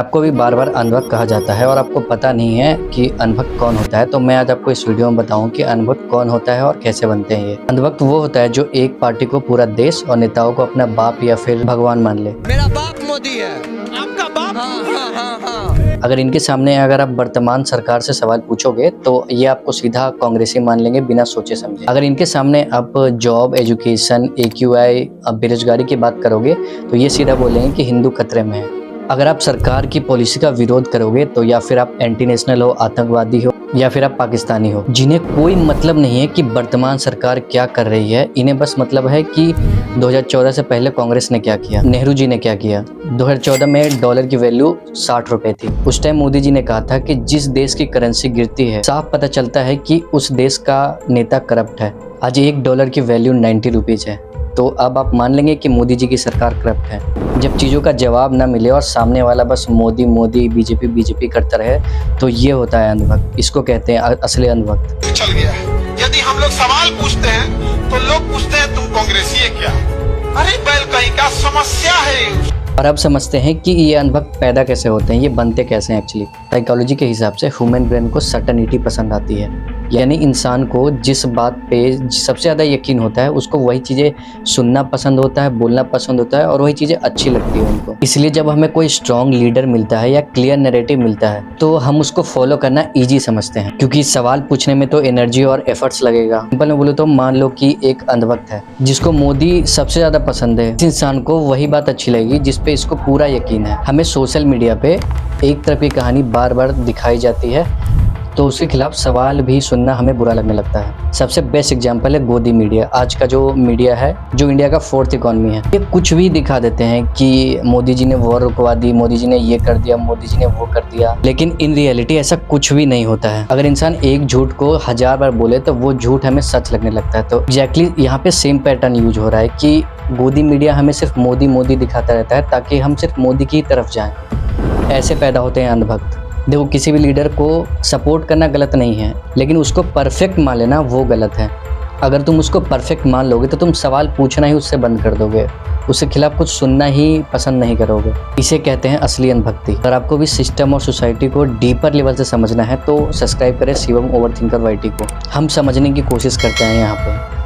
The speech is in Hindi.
आपको भी बार बार अंधभक्त कहा जाता है और आपको पता नहीं है कि अंधभक्त कौन होता है। तो मैं आज आपको इस वीडियो में बताऊं कि अंधभक्त कौन होता है और कैसे बनते हैं ये। अंधभक्त वो होता है जो एक पार्टी को पूरा देश और नेताओं को अपना बाप या फिर भगवान मान ले। मेरा बाप मोदी है। आपका बाप? हाँ। अगर इनके सामने अगर आप वर्तमान सरकार से सवाल पूछोगे तो ये आपको सीधा कांग्रेसी मान लेंगे बिना सोचे समझे। अगर इनके सामने आप जॉब, एजुकेशन, AQI, बेरोजगारी की बात करोगे तो ये सीधा बोलेंगे कि हिंदू खतरे में है। अगर आप सरकार की पॉलिसी का विरोध करोगे तो या फिर आप एंटी नेशनल हो, आतंकवादी हो या फिर आप पाकिस्तानी हो। जिन्हें कोई मतलब नहीं है कि वर्तमान सरकार क्या कर रही है, इन्हें बस मतलब है कि 2014 से पहले कांग्रेस ने क्या किया, नेहरू जी ने क्या किया। 2014 में डॉलर की वैल्यू 60 रुपए थी। उस टाइम मोदी जी ने कहा था कि जिस देश की करेंसी गिरती है साफ पता चलता है कि उस देश का नेता करप्ट है। आज $1 की वैल्यू 90 रुपीज है। तो अब आप मान लेंगे कि मोदी जी की सरकार करप्ट है। जब चीज़ों का जवाब ना मिले और सामने वाला बस मोदी मोदी, बीजेपी बीजेपी करता रहे तो ये होता है अंधभक्त। इसको कहते हैं असली अंधभक्त। चल गया है। यदि हम लोग सवाल पूछते हैं तो लोग पूछते हैं तुम कांग्रेसी है क्या? अरे बैल कहीं का समस्या है। और अब समझते हैं कि ये अंधभक्त पैदा कैसे होते हैं, ये बनते कैसे हैं। एक्चुअली साइकोलॉजी के हिसाब से ह्यूमन ब्रेन को सर्टेनिटी पसंद आती है, यानी इंसान को जिस बात पे सबसे ज़्यादा यकीन होता है उसको वही चीज़ें सुनना पसंद होता है, बोलना पसंद होता है और वही चीज़ें अच्छी लगती है उनको। इसलिए जब हमें कोई स्ट्रॉन्ग लीडर मिलता है या क्लियर नैरेटिव मिलता है तो हम उसको फॉलो करना ईजी समझते हैं, क्योंकि सवाल पूछने में तो एनर्जी और एफर्ट्स लगेगा। सिंपल में बोले तो मान लो कि एक अंधभक्त है जिसको मोदी सबसे ज़्यादा पसंद है। इस इंसान को वही बात अच्छी लगेगी जिस पे इसको पूरा यकीन है। हमें सोशल मीडिया पे एक तरफ की कहानी बार बार दिखाई जाती है तो उसके खिलाफ सवाल भी सुनना हमें बुरा लगने लगता है। सबसे बेस्ट एग्जांपल है गोदी मीडिया। आज का जो मीडिया है, जो इंडिया का 4th इकोनॉमी है, ये कुछ भी दिखा देते हैं कि मोदी जी ने वॉर रुकवा दी, मोदी जी ने ये कर दिया, मोदी जी ने वो कर दिया। लेकिन इन रियलिटी ऐसा कुछ भी नहीं होता है। अगर इंसान एक झूठ को 1000 बार बोले तो वो झूठ हमें सच लगने लगता है। तो एग्जैक्टली यहाँ पे सेम पैटर्न यूज हो रहा है कि गोदी मीडिया हमें सिर्फ मोदी मोदी दिखाता रहता है ताकि हम सिर्फ मोदी की तरफ जाएं। ऐसे पैदा होते हैं अंधभक्त। देखो, किसी भी लीडर को सपोर्ट करना गलत नहीं है, लेकिन उसको परफेक्ट मान लेना वो गलत है। अगर तुम उसको परफेक्ट मान लोगे तो तुम सवाल पूछना ही उससे बंद कर दोगे, उसके खिलाफ कुछ सुनना ही पसंद नहीं करोगे। इसे कहते हैं असली अंधभक्ति। अगर आपको भी सिस्टम और सोसाइटी को डीपर लेवल से समझना है तो सब्सक्राइब करें शिवम ओवरथिंकर YT को। हम समझने की कोशिश करते हैं यहाँ पे।